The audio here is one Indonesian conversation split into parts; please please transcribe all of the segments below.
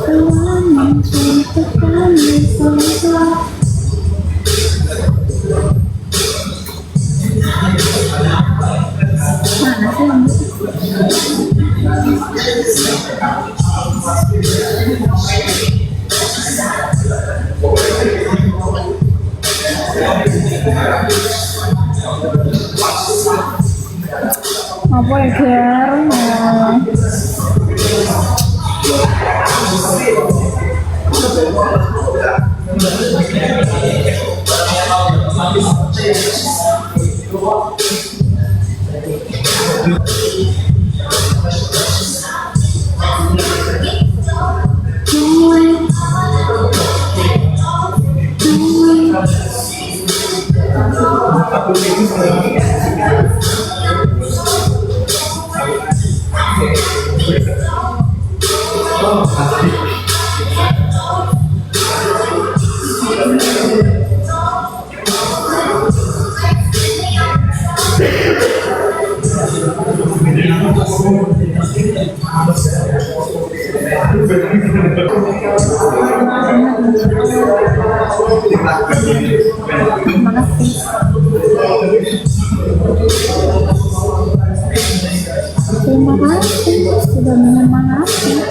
Tuhan menciptakan semesta. Mana sih yang apa ya Ger? Terima kasih sudah menyemangati.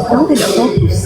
Kamu tidak fokus.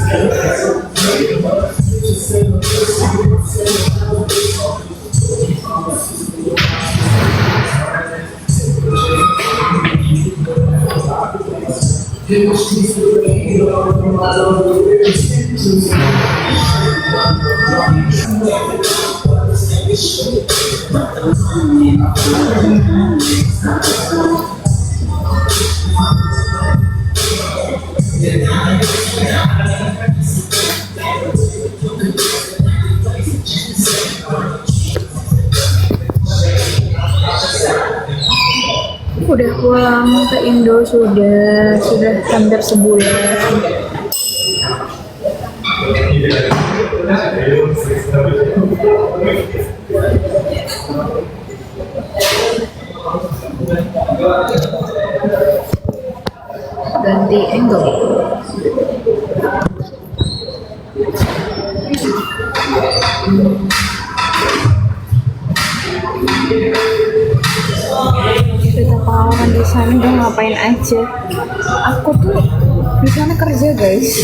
Udah pulang ke Indo sudah hampir sebulan. Ganti angle. Kita pengalaman di sana udah ngapain aja. Aku tuh di sana kerja guys.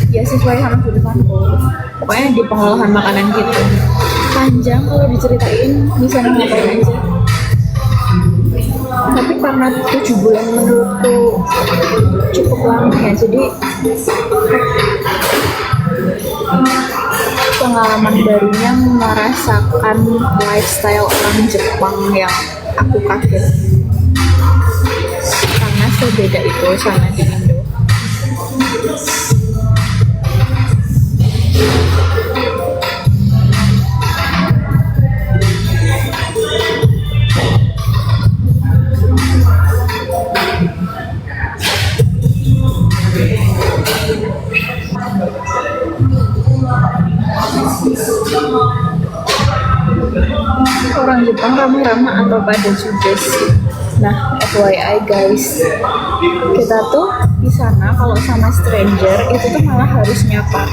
Ya sesuai sama jurusanku. Pokoknya di pengolahan makanan gitu. Panjang kalau diceritain di sana ngapain aja. Tapi karena 7 bulan menurutku cukup lama ya, jadi pengalaman barunya merasakan lifestyle orang Jepang yang aku kaget karena sebeda itu sama di Indo. Orang Jepang ramah-ramah atau pada judes. Nah, FYI guys, kita tuh di sana kalau sama stranger itu tuh malah harus nyapa.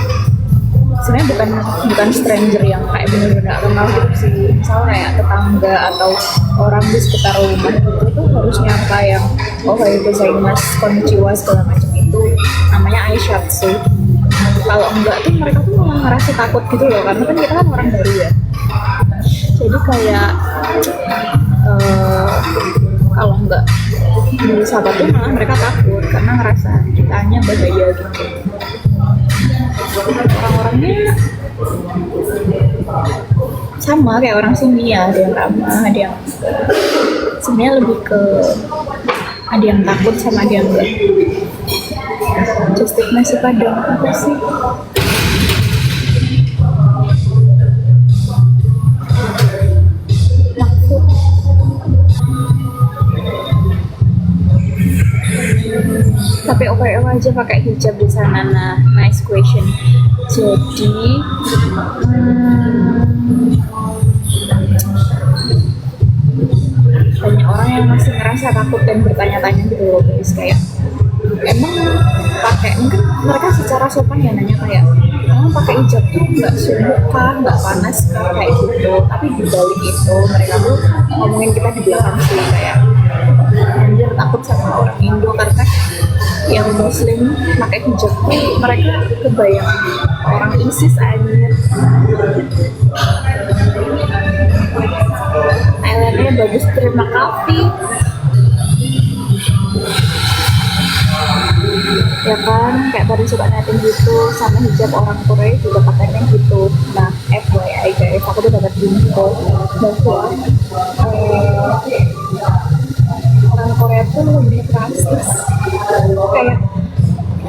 Sebenarnya bukan stranger yang kayak bener-bener kenal gitu sih. Misalnya kayak tetangga atau orang di sekitar rumah itu tuh harus nyapa yang ohayou gozaimasu, konnichiwa segala macam itu namanya aishatsu. Kalau enggak tuh mereka tuh malah ngerasa takut gitu loh, karena kan kita kan orang baru ya. Jadi kayak kalau enggak disapa tuh malah mereka takut karena ngerasa kitanya bahaya gitu. Orang-orangnya sama kayak orang sini ya, ada yang ramah, ada yang sebenarnya lebih ke ada yang takut sama ada yang enggak. Justik nasi padang apa sih? Tapi oke aja pakai hijab di sana. Nah, nice question. Jadi banyak orang yang masih ngerasa takut dan bertanya-tanya gitu loh guys, kayak emang pakai, mungkin mereka secara sopan ya nanya kayak emang pakai hijab tuh nggak sumuk kah, nggak panas kah, kayak gitu. Tapi di balik itu mereka tuh ngomongin kita di belakang sih kayak anjir takut sama orang Indo karena yang muslim pakai hijab tuh mereka kebayang orang ISIS anjir. Eyelinernya bagus, terima kasih ya kan, kayak tadi suka ngeliatin gitu. Sama hijab orang Korea juga pakainya gitu. Nah FYI guys, aku tuh dapat info bahwa orang Korea tuh lebih rasis. Kayak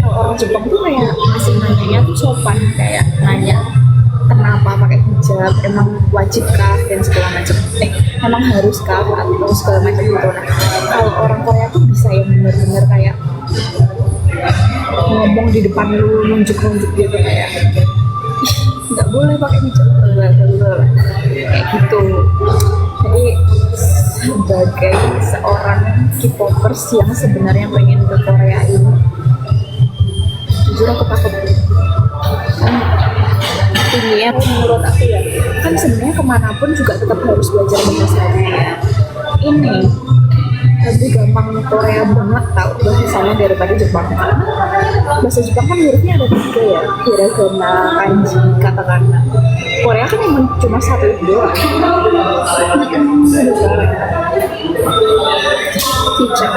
kalau orang Jepang tuh kayak masih nanyanya tuh sopan, kayak nanya kenapa pakai hijab, emang wajibkah dan segala macam, emang haruskah atau segala macam gitu. Nah kalau orang Korea tuh bisa yang bener-bener kayak ngomong di depan lu, nunjuk-nunjuk gitu kayak nggak boleh pakai hijab kayak gitu. Jadi sebagai seorang K-popers yang sebenarnya pengen ke Korea ini, jujur aku takut ini ya. Menurut aku ya kan sebenarnya kemanapun juga tetap harus belajar bahasanya. Ini lebih gampang Korea banget tahu bahasanya daripada Jepang. Bahasa Jepang kan hurufnya ada 3 ya, hiragana, kanji, katakana. Korea kan emang cuma 1 doang. Hijab.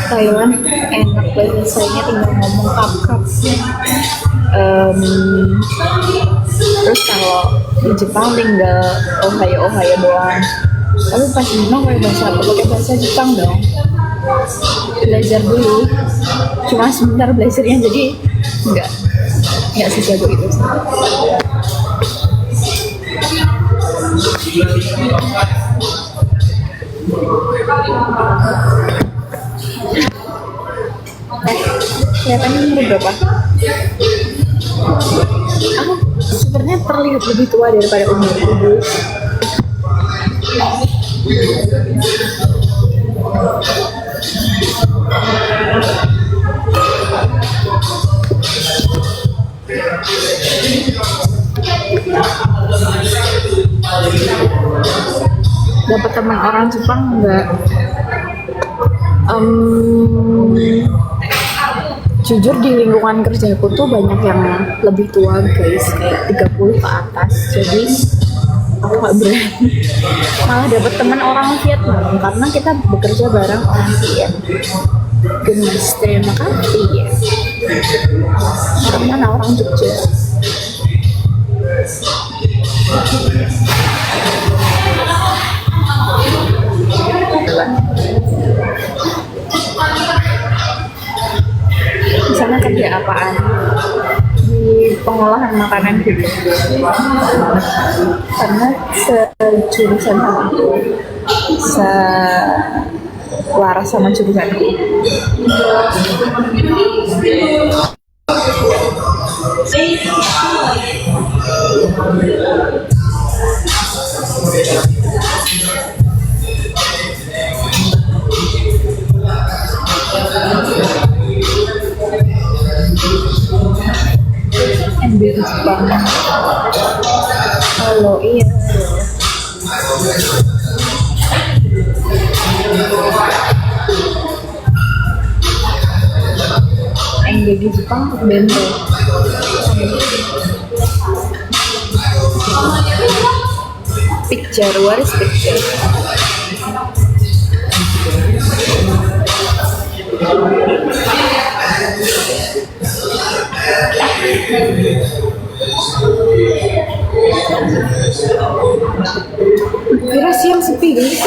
Thailand enak bahasanya, tinggal ngomong kap-kap. Terus kalau di Jepang tinggal ohayo doang. Tapi pas di Jepang pakai bahasa Jepang dong. Belajar dulu, cuma sebentar belajarnya, jadi nggak sejago itu sih. Kelihatannya umur berapa? Aku sebenarnya terlihat lebih tua daripada umurku. Dapat teman orang Jepang enggak? Jujur di lingkungan kerjaku tuh banyak yang lebih tua guys, kayak 30 ke atas. Jadi aku gak berani. Malah dapet teman orang Vietnam karena kita bekerja bareng orang Vietnam. Gemes, terima kasih ya. Teman orang Jogja. Di sana kerja apaan? Di pengolahan makanan gitu. Karena sejurusan sama aku, selaras sama jurusanku. MB Jepang. Halo, iya. Engage Jepang untuk bento. Picture, what is picture? Kira siang sepi guys.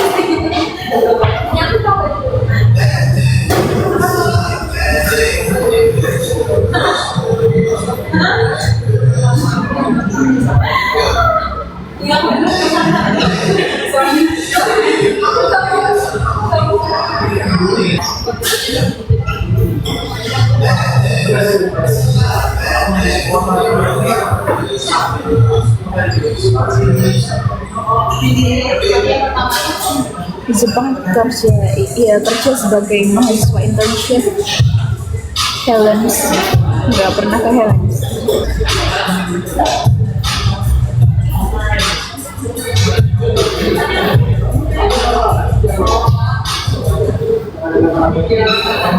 Di Jepang kerja sebagai mahasiswa internship Helens, nggak pernah ke Helens.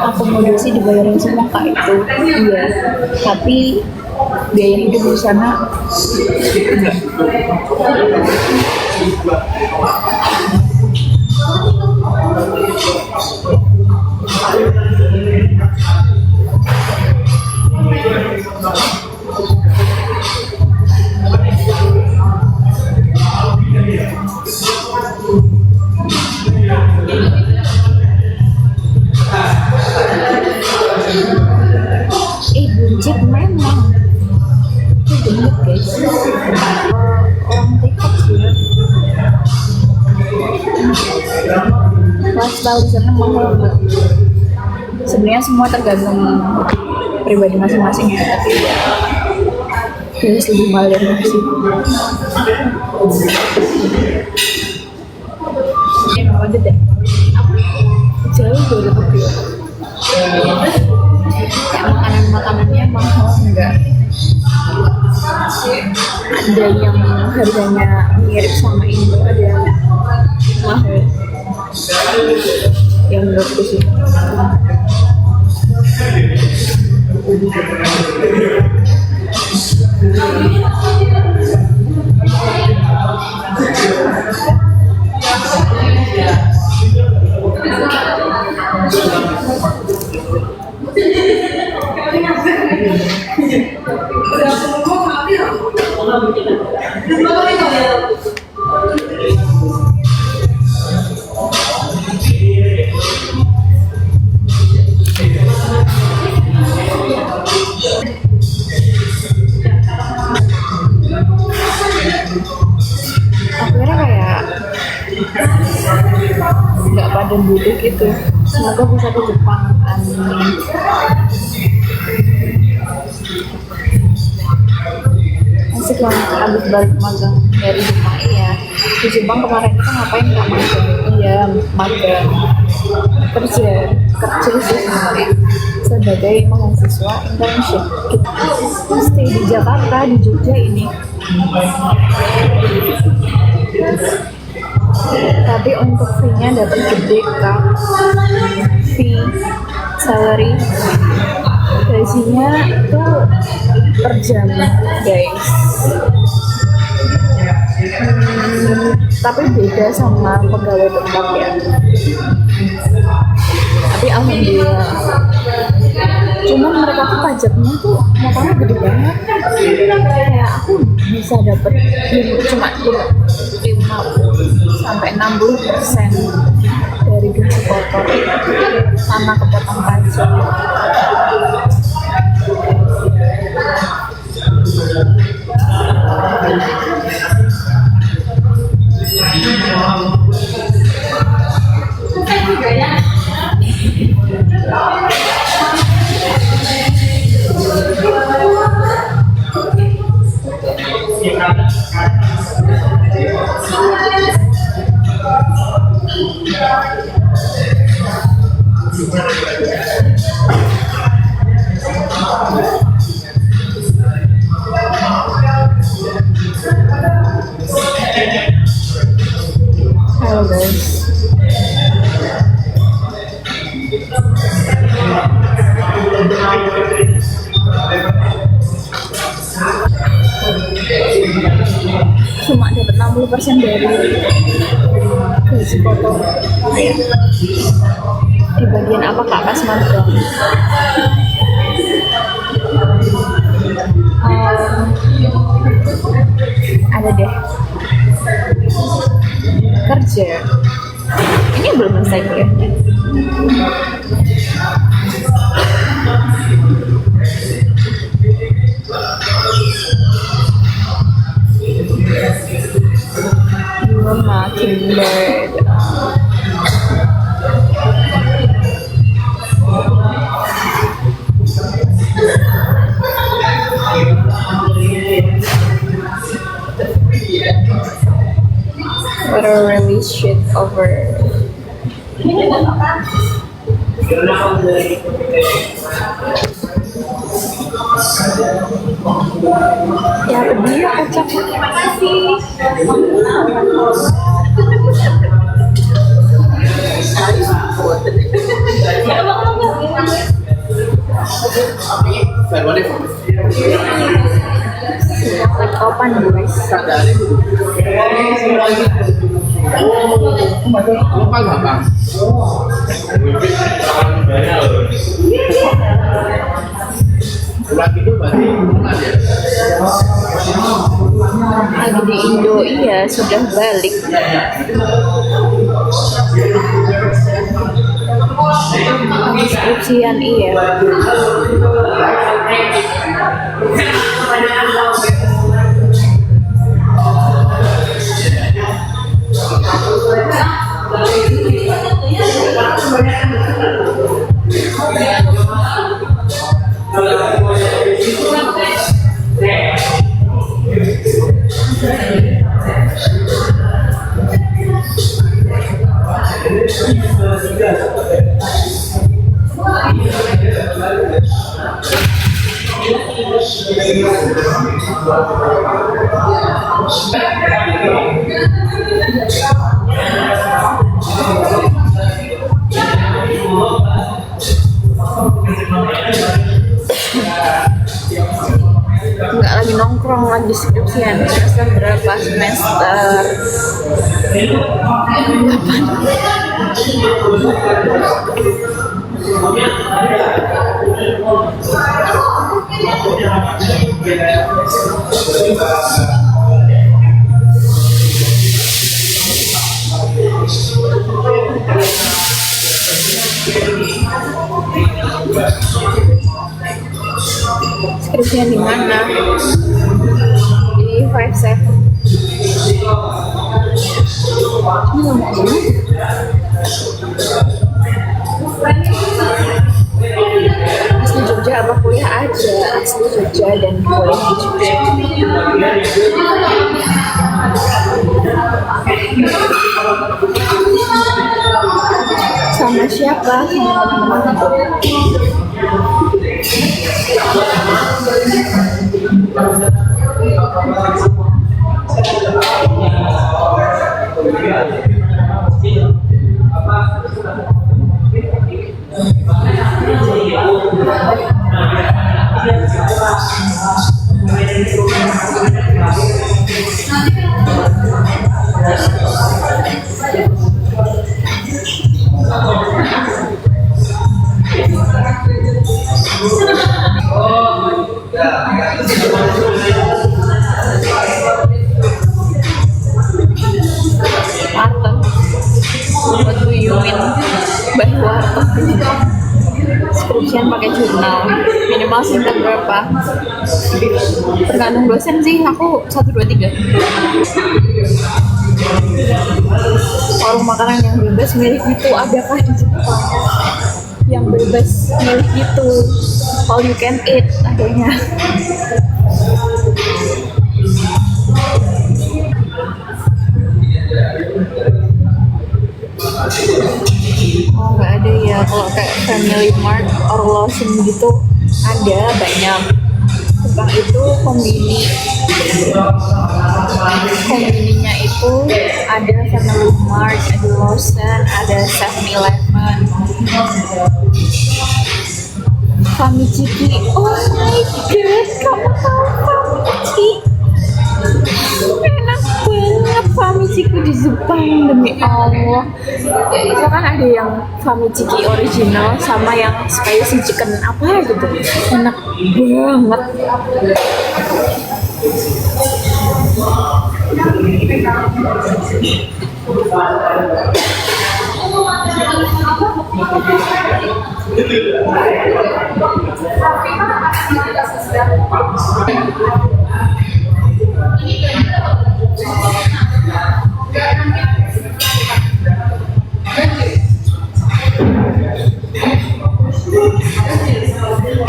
Akomodasi dibayarin semua kak itu, iya. Tapi biaya hidup di sana enggak. Buncit memang itu gendut guys, orang TikTok sih. Lifestyle di sana mahal banget. Sebenarnya semua tergantung pribadi masing-masing ya, tapi ya harus lebih mahal dari sih. Emang ada deh. Jauh dari Tokyo. Ya, makanannya mahal enggak, ada yang harganya mirip sama Indo, ada yang mahal yang menurutku sih. Akhirnya kayak nggak pada duduk gitu. Semoga bisa ke Jepang, amin. Asik lah habis balik magang dari Jepang. Iya, di Jepang kemarin kita ngapain nggak magang? Iya, magang, kerja sih sebenarnya sebagai mahasiswa internship. Kita stay di Jakarta, di Jogja ini. Tapi untuk fee-nya dapat gede kak. Fee, salary, gajinya itu per jam guys. Tapi beda sama pegawai tetap ya. Tapi alhamdulillah. Cuman mereka tuh pajaknya tuh motongnya gede banget. Kayak aku bisa dapet cuma 50-60% dari gaji kotor sama kepotong pajak. Cuma dapat 60% dari gaji potong ya. Di bagian apa kak pas magang? Ada deh kerja. Ini belum selesai kuliahnya. Belum makin beda. What a really shit over. Ya pedih kocak. Kapan guys? Lagi di Indo, iya sudah balik. Skripsian iya. Nggak lagi nongkrong, lagi skripsian. Semester berapa? Semester 8. Skripsian di mana? Di 57. Ini lama banget. Asli Jogja apa kuliah aja? Asli Jogja dan kuliah di Jogja. Sama siapa? Sama teman-teman. Warteg. What do you mean by warteg? Skripsian pakai jurnal. Minimal singkat berapa? Tergantung dosen sih. Aku 1, 2, 3. Warung makanan yang bebas milih gitu adakah di Jepang? Yang bebas milih gitu, all you can eat adanya. Oh nggak ada ya, kalau kayak Family Mart or Lawson gitu ada banyak. Jepang itu kombini Kombininya itu ada Family Mart, ada Lawson, ada 7-Eleven, Famichiki. Oh my god, kamu tahu Famichiki? Enak banget Famichiki di Jepang, demi Allah. Ya, itu kan ada yang Famichiki original sama yang spicy chicken apa gitu. Enak banget.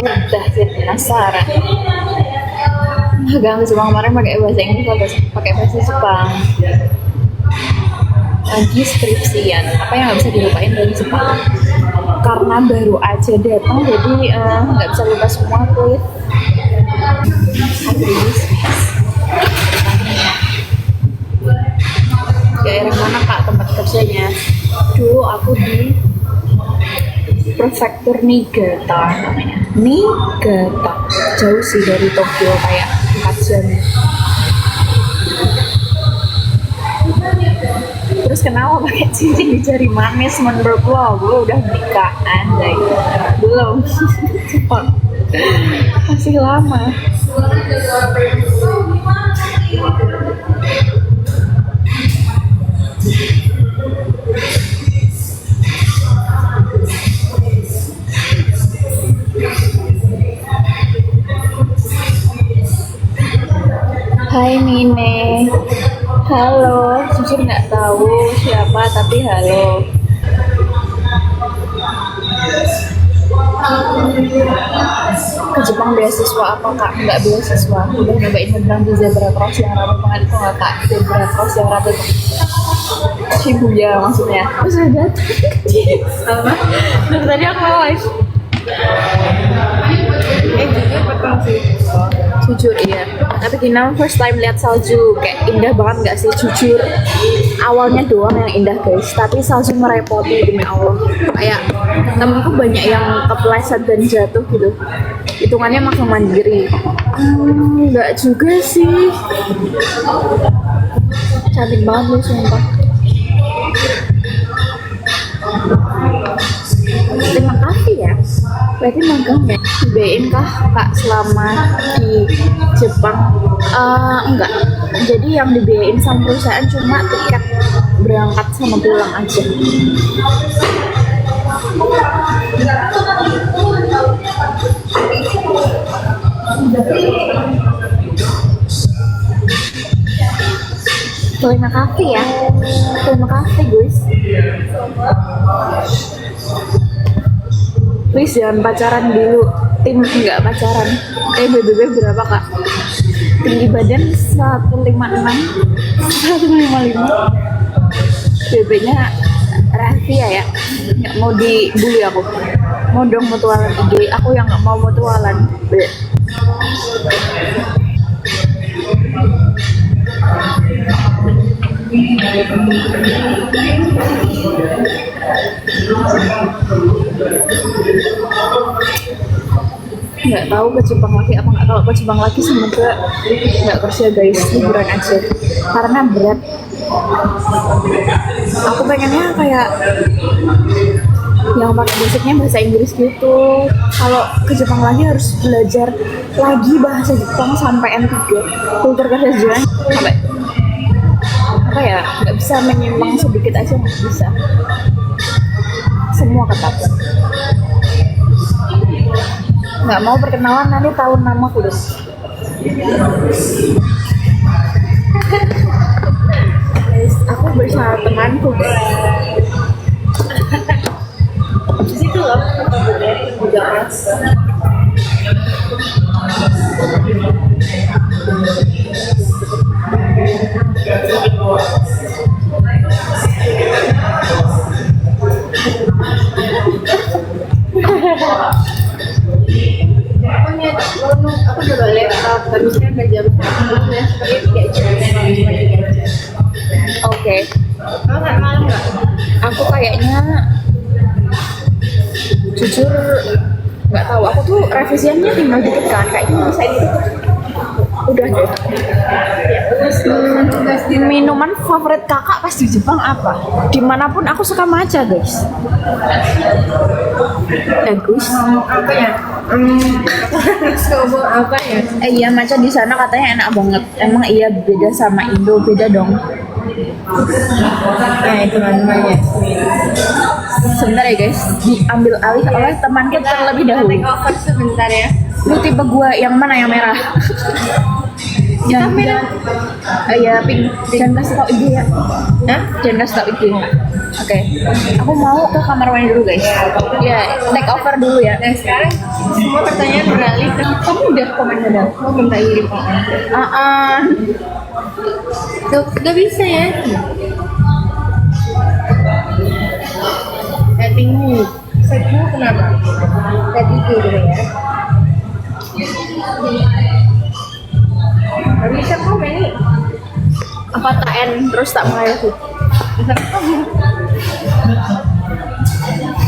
Udah jadi penasaran. Agak Jepang kemarin pakai bahasa Inggris atau pakai bahasa Jepang. Lagi skripsian, apa yang nggak bisa dilupain dari Jepang? Karena baru aja datang, jadi nggak bisa lupa semua kulit. Daerah mana kak tempat kerjanya? Dulu aku di Prefektur Niigata namanya. Niigata, jauh sih dari Tokyo, kayak 4 jam. Terus kenapa pakai cincin di jari manis? Menurut lo, gue udah menikah, anjay. Belum. Masih lama. Hai Mine, halo. Jujur nggak tahu siapa tapi halo. Ke Jepang beasiswa apa kak? Nggak beasiswa. Udah nyobain nyebrang di zebra cross yang rame banget itu nggak kak? Zebra cross yang rame itu Shibuya maksudnya. Terus udah datang apa? Dari tadi aku live. Jujur petang sih. Jujur iya. Tapi Gina first time lihat salju, kayak indah banget nggak sih? Jujur awalnya doang yang indah guys, tapi salju merepoti demi Allah. Kayak temenku banyak yang kepleset dan jatuh gitu. Hitungannya makan mandiri. Nggak juga sih. Cantik banget loh sumpah. Terima kasih ya. Berarti magang ya? Dibayain kah kak selama di Jepang? Enggak. Jadi yang dibiayain sama perusahaan cuma tiket berangkat sama pulang aja. Terima kasih ya. Terima kasih guys. Please jangan pacaran dulu. Tim enggak pacaran. BBB berapa kak? Tinggi badan 156, 155. BB-nya rahasia ya. Nggak mau dibully aku. Mau dong mutualan IG. Aku yang nggak mau mutualan. Nggak tahu ke Jepang lagi apa nggak. Kalau ke Jepang lagi semoga nggak kerja guys, liburan aja karena berat. Aku pengennya kayak yang pakai basicnya bahasa Inggris gitu. Kalau ke Jepang lagi harus belajar lagi bahasa Jepang sampai N3. Kultur kerjaan sampai apa ya, nggak bisa menyimpang sedikit aja, nggak bisa. Semua ketat. Nggak mau perkenalan nanti tahu namaku dong. Aku bersama temanku. Di situ loh, udah rasa. Aku coba lihat harusnya nggak jam 1 ya, kayak jam Oke. Kamu nggak malam nggak? Aku kayaknya jujur nggak tahu. Aku tuh revisiannya tinggal dikit kan. Kayaknya bisa ini tuh udah deh. Minuman favorit kakak pas di Jepang apa? Dimanapun aku suka matcha guys. Bagus. Apa ya? Harus ngomong apa ya? Iya matcha di sana katanya enak banget. Emang iya beda sama Indo, beda dong. Nah itu namanya. Sebentar ya guys, diambil alih oleh temanku terlebih dahulu. Take over sebentar ya. Lu tipe gua yang mana yang merah? Yang merah. Ya pink. Jangan kasih tau IG ya. Hah? Jangan kasih tau IG. Oke. Aku mau ke kamar mandi dulu guys. Ya, take over dulu ya. Nah sekarang semua pertanyaan beralih ke Kamu udah komen udah? mau minta kirim Tuh, gak bisa ya. Settingmu kenapa? Setting dulu ya. Gak bisa komen nih. Apa tak N terus tak mulai aku?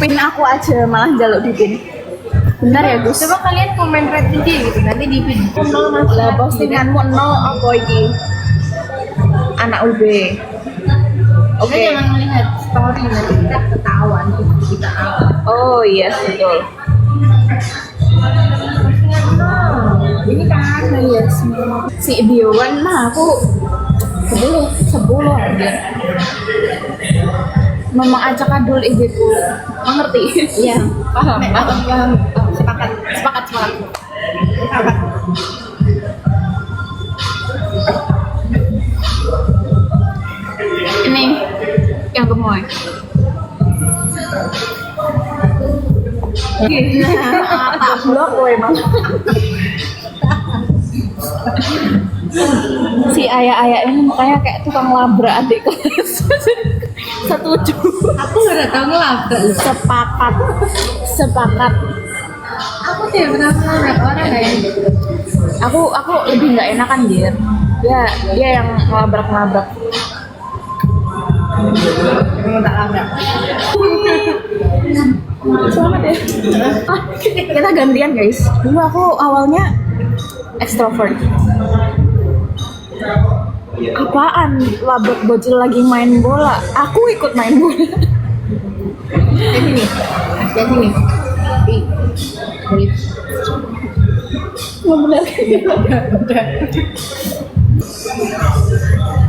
Pin aku aja malah jaluk di pin. Bentar ya Gus. Coba kalian komen red aja gitu, nanti di pin. Nol mas. Lah postinganmu nol apa iki? Anak UB. Oke. Jangan melihat story nanti kita ketahuan kita apa. Oh iya betul. Ini kan Iya semua. Si Biowan mah aku 10 aja. Memang acak adul IG-ku. Mengerti? iya. Paham. Paham. Sepakat. Ini yang gemoy. Tak blok gue emang. Si ayah-ayah ini mukanya kayak tukang labrak adik kelas. Setuju. Aku udah tau ngelabrak lu. Sepakat. Aku tidak pernah ngelabrak orang kayak gitu. Aku lebih nggak enakan dia. Dia yang ngelabrak. Emang tak labrak. Selamat ya. Kita gantian guys. Dulu aku awalnya extrovert. Apaan? Labrak bocil lagi main bola. Aku ikut main bola. Jadi nih. Nggak bener.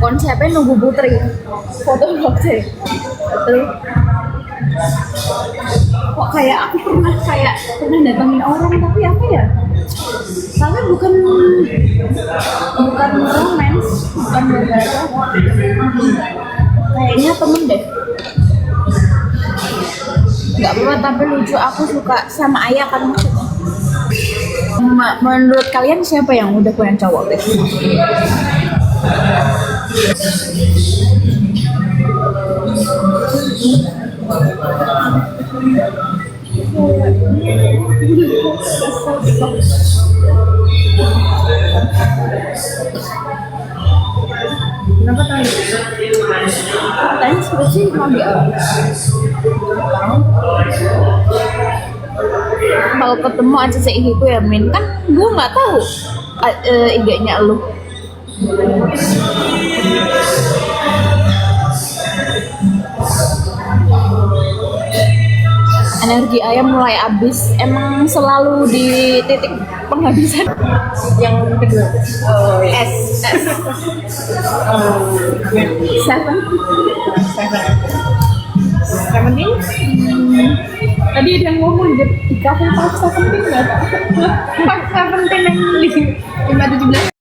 Konsepnya nunggu putri. Foto boxnya. Terus kok kayak aku pernah datangin orang tapi apa ya? Soalnya bukan romance, bukan gara-gara kayaknya temen deh. Nggak apa-apa tapi lucu, aku suka sama ayah kan maksudnya. Menurut kalian siapa yang udah punya cowok guys? Kenapa tanya? Tanya skripsi mau kalau ketemu aja seihiku ya Min, kan gue nggak tahu IG-nya lu. Energi ayam mulai habis, emang selalu di titik penghabisan. Yang kedua. Oh, S. Seven. Tadi ada yang ngomong di kafe 517 nggak? 517